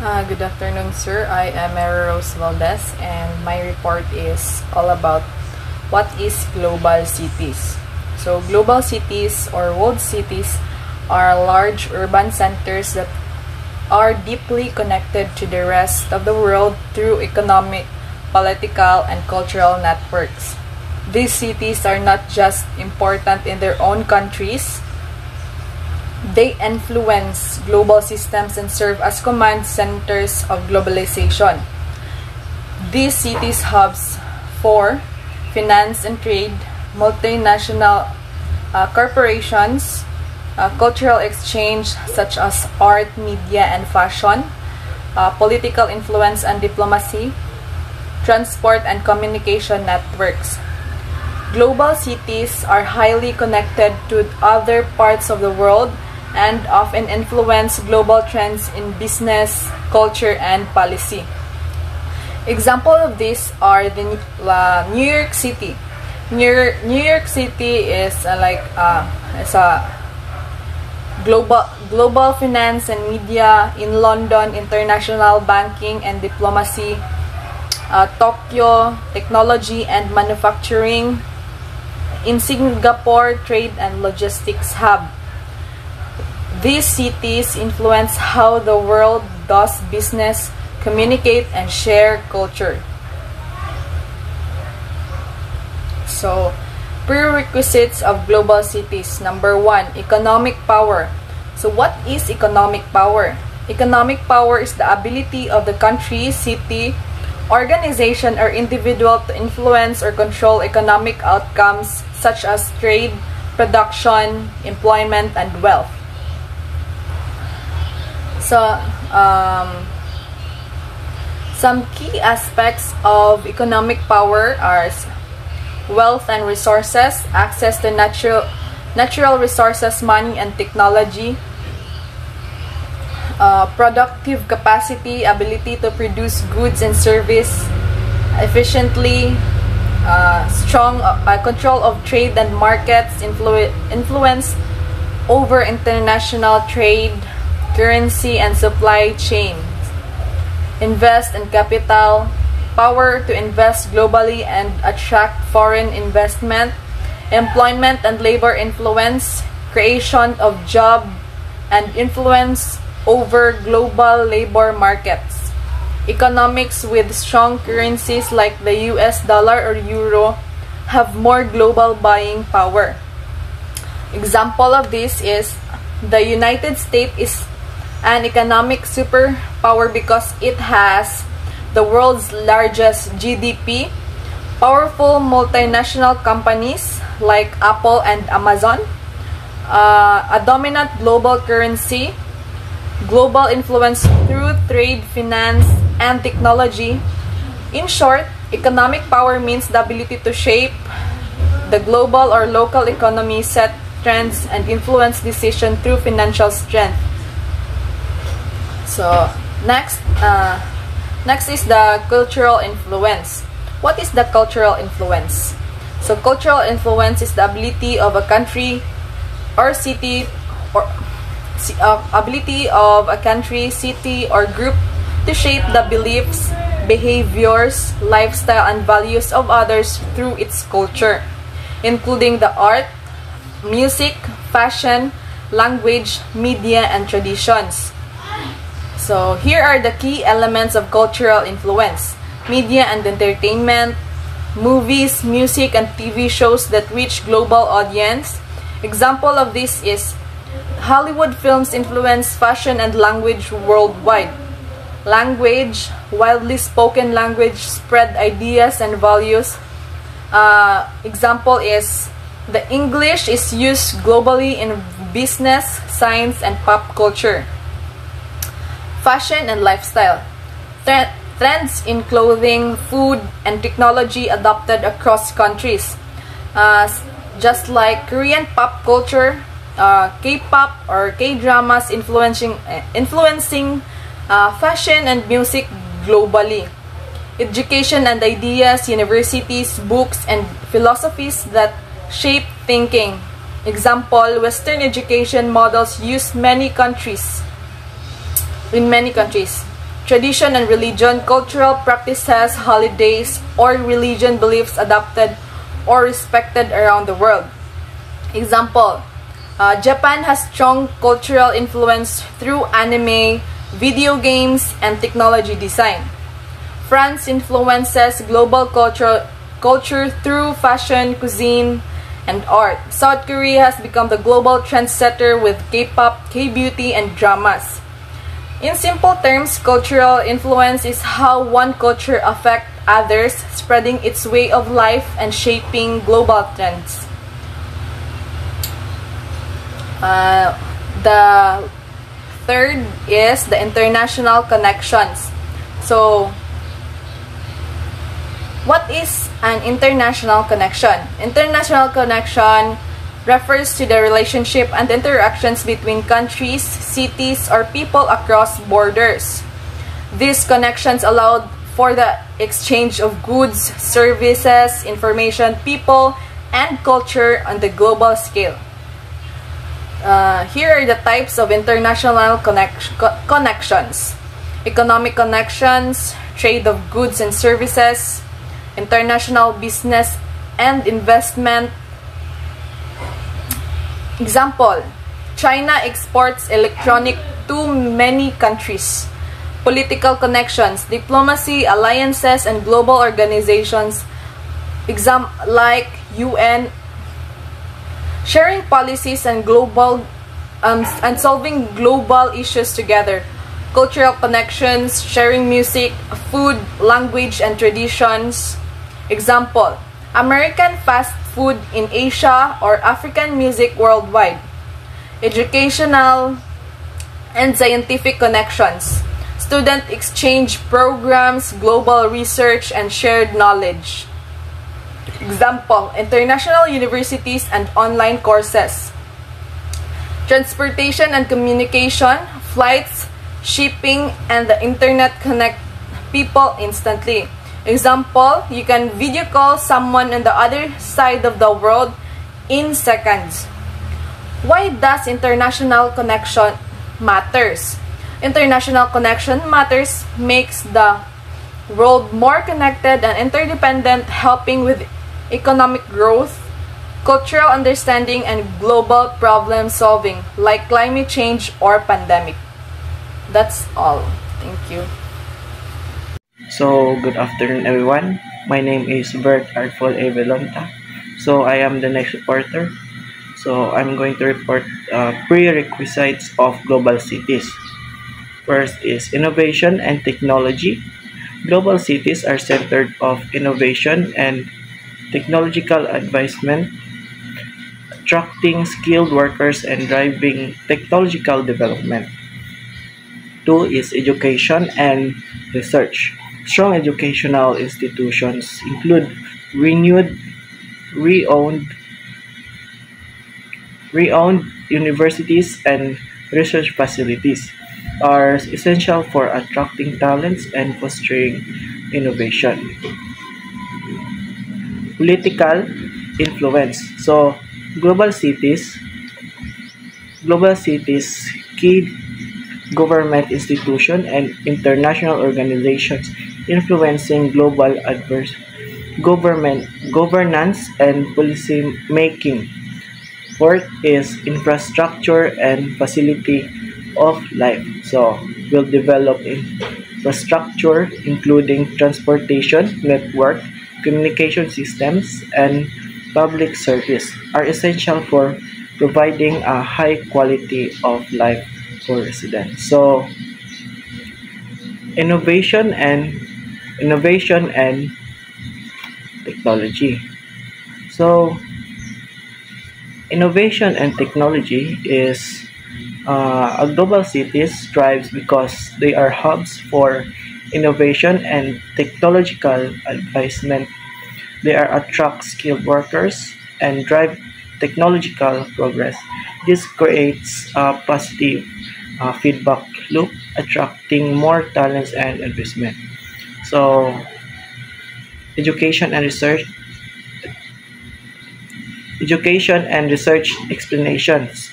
Good afternoon, sir. I am Mary Rose Valdez, and my report is all about what is global cities. So, global cities or world cities are large urban centers that are deeply connected to the rest of the world through economic, political, and cultural networks. These cities are not just important in their own countries. They influence global systems and serve as command centers of globalization. These cities hubs for finance and trade, multinational corporations, cultural exchange such as art, media, and fashion, political influence and diplomacy, transport and communication networks. Global cities are highly connected to other parts of the world and often influence global trends in business, culture, and policy. Example of this are the New York City. New York City is it's a global finance and media. In London, international banking and diplomacy. Tokyo, technology and manufacturing. In Singapore, trade and logistics hub. These cities influence how the world does business, communicate, and share culture. So, prerequisites of global cities. Number 1, economic power. So, what is economic power? Economic power is the ability of the country, city, organization, or individual to influence or control economic outcomes such as trade, production, employment, and wealth. So, some key aspects of economic power are wealth and resources, access to natural resources, money, and technology, productive capacity, ability to produce goods and service efficiently, strong control of trade and markets, influence over international trade, currency and supply chains, invest in capital, power to invest globally and attract foreign investment, employment and labor influence, creation of job and influence over global labor markets. Economics with strong currencies like the US dollar or euro have more global buying power. Example of this is the United States is an economic superpower because it has the world's largest GDP, powerful multinational companies like Apple and Amazon, a dominant global currency, global influence through trade, finance, and technology. In short, economic power means the ability to shape the global or local economy, set trends, and influence decisions through financial strength. So, next is the cultural influence. What is the cultural influence? So, cultural influence is the ability of a country or city or ability of a country, city, or group to shape the beliefs, behaviors, lifestyle, and values of others through its culture, including the art, music, fashion, language, media, and traditions. So, here are the key elements of cultural influence: media and entertainment, movies, music, and TV shows that reach global audience. Example of this is Hollywood films influence fashion and language worldwide. Language, widely spoken language, spread ideas and values. Example is the English is used globally in business, science, and pop culture. Fashion and lifestyle. Trends in clothing, food, and technology adopted across countries. Just like Korean pop culture, K-pop or K-dramas influencing fashion and music globally. Education and ideas, universities, books, and philosophies that shape thinking. Example, Western education models in many countries. tradition and religion, cultural practices, holidays, or religion beliefs adopted or respected around the world. Example, Japan has strong cultural influence through anime, video games, and technology design. France influences global culture through fashion, cuisine, and art. South Korea has become the global trendsetter with K-pop, K-beauty, and dramas. In simple terms, cultural influence is how one culture affects others, spreading its way of life and shaping global trends. The third is the international connections. So, what is an international connection? International connection refers to the relationship and interactions between countries, cities, or people across borders. These connections allow for the exchange of goods, services, information, people, and culture on the global scale. Here are the types of international connections. Economic connections, trade of goods and services, international business and investment. Example, China exports electronics to many countries. Political connections, diplomacy, alliances, and global organizations, like UN, sharing policies and and solving global issues together. Cultural connections, sharing music, food, language, and traditions. Example, American fast food in Asia or African music worldwide. Educational and scientific connections, student exchange programs, global research, and shared knowledge. Example, international universities and online courses. Transportation and communication, flights, shipping, and the internet connect people instantly. Example, you can video call someone on the other side of the world in seconds. Why does international connection matters? International connection matters makes the world more connected and interdependent, helping with economic growth, cultural understanding, and global problem solving like climate change or pandemic. That's all. Thank you. So, good afternoon, everyone. My name is Bert Artful Evelonta. So, I am the next reporter. So, I'm going to report prerequisites of global cities. First is innovation and technology. Global cities are centered of innovation and technological advancement, attracting skilled workers and driving technological development. Two is education and research. Strong educational institutions include renewed, re-owned universities and research facilities are essential for attracting talents and fostering innovation. Political influence. So, global cities, key government institutions, and international organizations influencing global governance and policy making. Fourth is infrastructure and facility of life. So, we'll develop infrastructure including transportation network, communication systems, and public service are essential for providing a high quality of life for residents. So, innovation and technology. So, innovation and technology is a global cities thrives because they are hubs for innovation and technological advancement. They are attract skilled workers and drive technological progress. This creates a positive feedback loop, attracting more talents and investment. So, education and research explanations.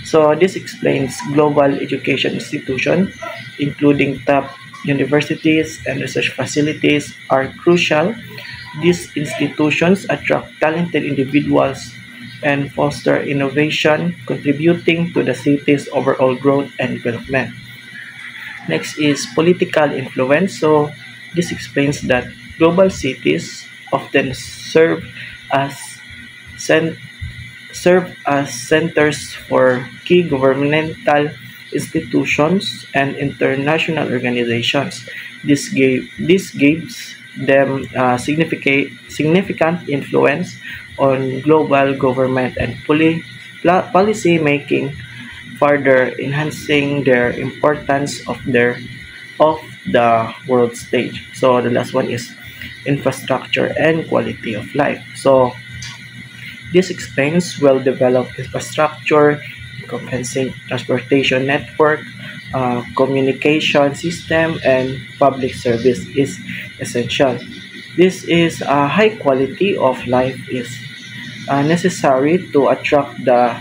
So this explains global education institutions, including top universities, and research facilities are crucial. These institutions attract talented individuals and foster innovation, contributing to the city's overall growth and development. Next is political influence. So this explains that global cities often as cen- serve as centers for key governmental institutions and international organizations. This gives them significant influence on global government and policy making, further enhancing their importance of the world stage. So the last one is infrastructure and quality of life. So this explains well-developed infrastructure, encompassing transportation network, communication system, and public service is essential. This is a high quality of life is necessary to attract the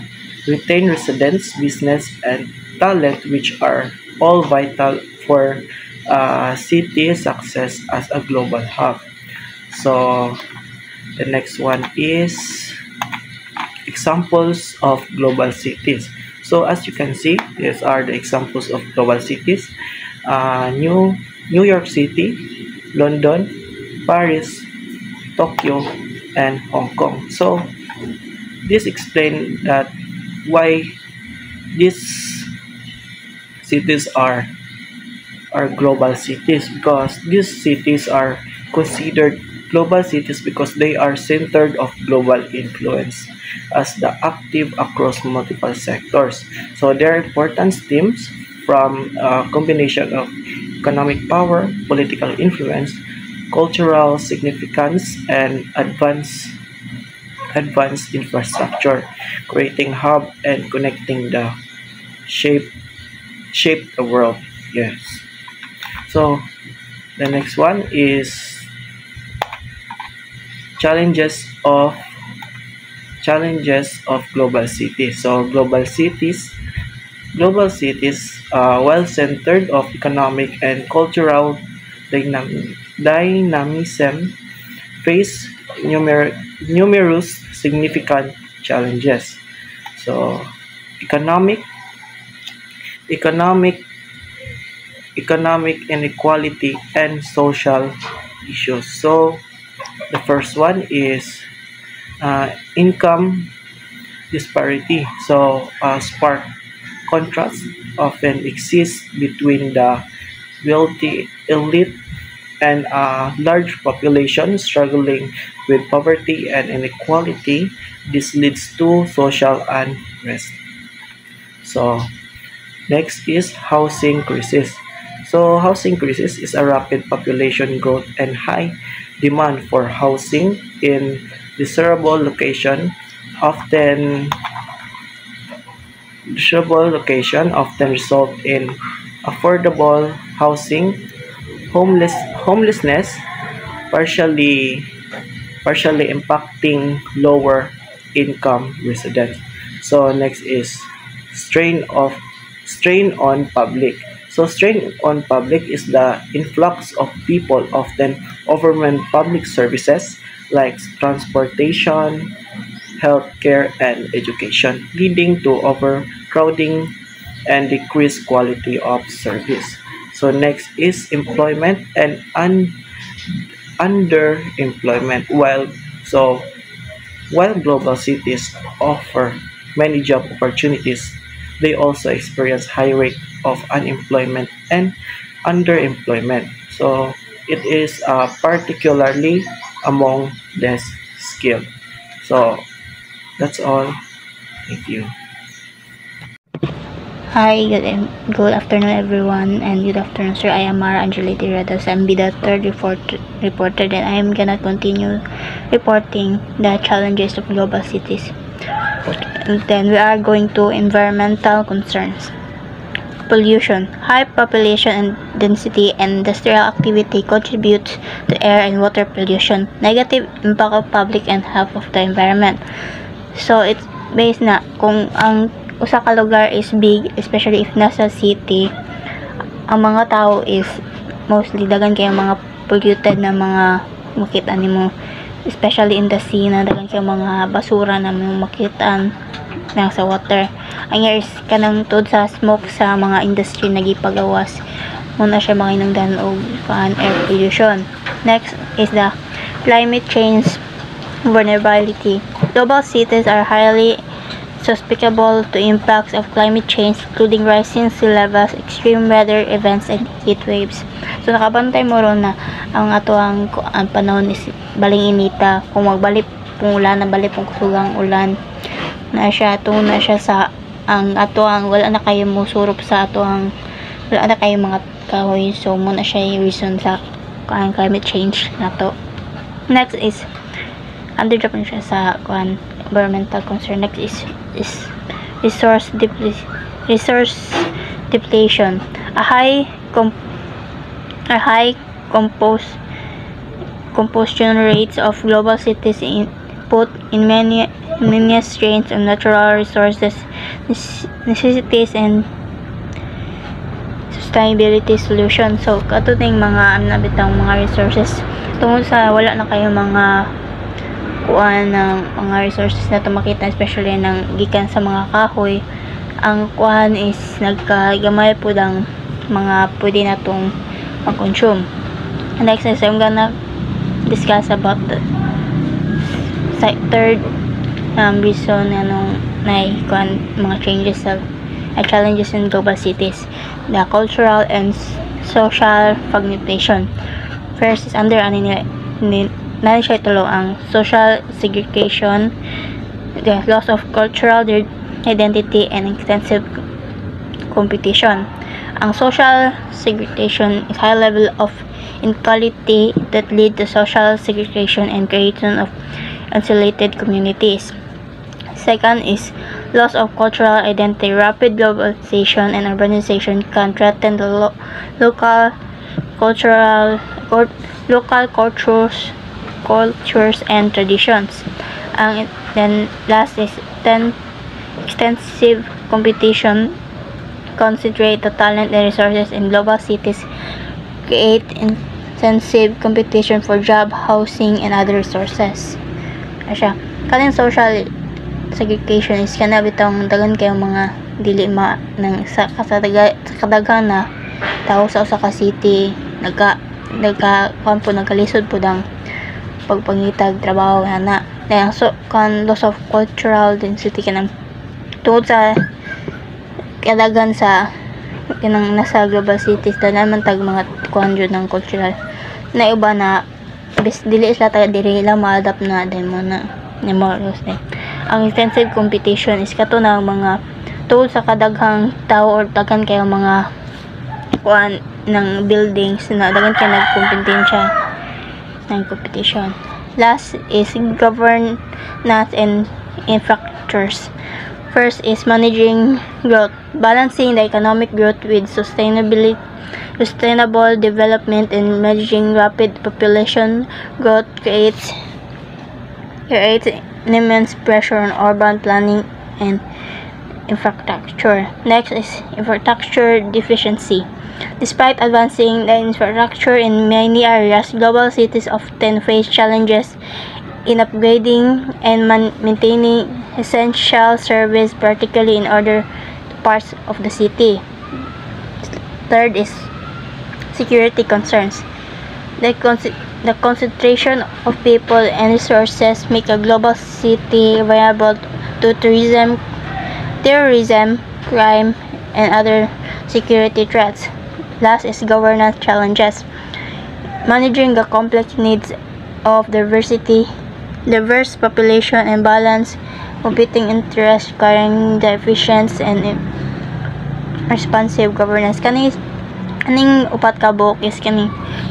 retain residents, business, and talent, which are all vital for city success as a global hub. So the next one is examples of global cities. So as you can see, these are the examples of global cities. New York City, London, Paris, Tokyo, and Hong Kong. So this explains that why these cities are global cities, because these cities are considered global cities because they are centered of global influence as the active across multiple sectors. So their importance stems from a combination of economic power, political influence, cultural significance, and advanced infrastructure, creating hub and connecting the shape shape the world. Yes. So the next one is challenges of global cities. So global cities, well centered of economic and cultural dynamism, face numerous significant challenges. So economic economic economic inequality and social issues. So the first one is income disparity. So spark contrast often exists between the wealthy elite and a large population struggling with poverty and inequality. This leads to social unrest. So next is housing crisis. So housing crisis is a rapid population growth and high demand for housing in desirable location often result in affordable housing, homelessness, partially impacting lower income residents. So next is strain of strain on public. So strain on public is the influx of people, often overwhelmed public services like transportation, healthcare, and education, leading to overcrowding and decreased quality of service. So next is employment and underemployment. While global cities offer many job opportunities, they also experience high rate of unemployment and underemployment. So it is particularly among less skilled. So that's all. Thank you. Hi, good afternoon everyone, and good afternoon sir. I am Mara Angelita Radas. I'm the third reporter, and I am gonna continue reporting the challenges of global cities. And then we are going to environmental concerns. Pollution. High population and density and industrial activity contributes to air and water pollution. Negative impact of public and health of the environment. So it's based na kung ang usa ka lugar is big, especially if nasa city, ang mga tao is mostly dagan kayo mga polluted na mga makita nimo, especially in the sea, na dagan kayo mga basura na makitaan na sa water. Ang is kanang tod sa smoke sa mga industry nagipagawas muna siya makinungdan og air pollution. Next is the climate change vulnerability. Global cities are highly susceptible to impacts of climate change, including rising sea levels, extreme weather events, and heat waves. So nakabantay mo ron na ang ato ang panahon is baling inita. Kung magbalik pong ulan, nabalik pong kusugang ulan na siya, na siya sa ang ato ang wala na kayo mo surup sa ato ang wala na kayo mga kahoy. So muna siya yung reason sa climate change na to. Next is under Japan siya sa environmental concern. Next is resource depletion. A high combustion rates of global cities put in many strains on natural resources, necessities, and sustainability solutions. So katuting mga nabitang mga resources tungod sa wala na kayo mga kuan ng mga resources na tumakita, especially ng gikan sa mga kahoy. Ang kuan is nagkagamay po ng mga pwede na itong mag-consume. Next is I'm gonna discuss about the third reason anong mga changes of challenges in global cities, the cultural and social fragmentation. First is under siya tulo ang social segregation, the loss of cultural identity, and extensive competition. Ang social segregation is high level of inequality that lead to social segregation and creation of isolated communities. Second is loss of cultural identity. Rapid globalization and urbanization can threaten the local cultures and traditions. Then last is extensive competition. Concentrate the talent and resources in global cities, create intensive competition for job, housing, and other resources. Asya, kaning social segregation is kana bitong dagan kayo mga dili nang sa kadaghan na tao sa usa ka city nagkalisod po ng pagpangitag trabaho na so loss of cultural density kanang tungod sa kadaghan sa kanang nasa global cities na naman tag mga kuanjud ng cultural na iba na dili sila taga diri lang ma-adapt na demo na moros eh. Ang intensive competition is kato na mga tungod sa kadaghang tao or daghan kayo mga kuan ng buildings na daghan kayo nagkompetensya ng competition. Last is governance and infrastructures. First is managing growth. Balancing the economic growth with sustainable development and managing rapid population growth creates immense pressure on urban planning and infrastructure. Next is infrastructure deficiency. Despite advancing the infrastructure in many areas, global cities often face challenges in upgrading and maintaining essential service, particularly in other parts of the city. Third is security concerns. The concentration of people and resources make a global city vulnerable to terrorism, crime, and other security threats. Last is governance challenges. Managing the complex needs of diverse population and balance competing interests requiring the efficient and responsive governance. Kaning upat ka buok is kaning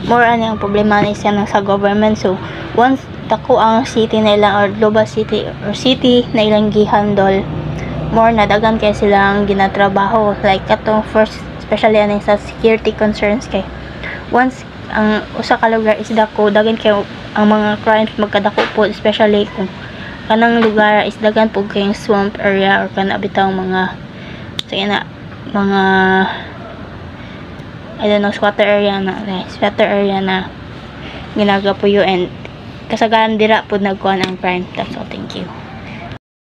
more ang problema is yan sa government. So once dako ang city na ilang or global city or city na ilang gihandle, more na dagan kay silang ginatrabaho like katong first especially aning sa security concerns kay once ang usa ka lugar is dako dagan kay ang mga crimes magkadako po, especially kung kanang lugar is dagan po kayong swamp area or kana bitaw mga I don't know, squatter area na, guys. Squatter area na ginagapuyo and kasagaran dira po nagkuhan ang crime. That's all. Thank you.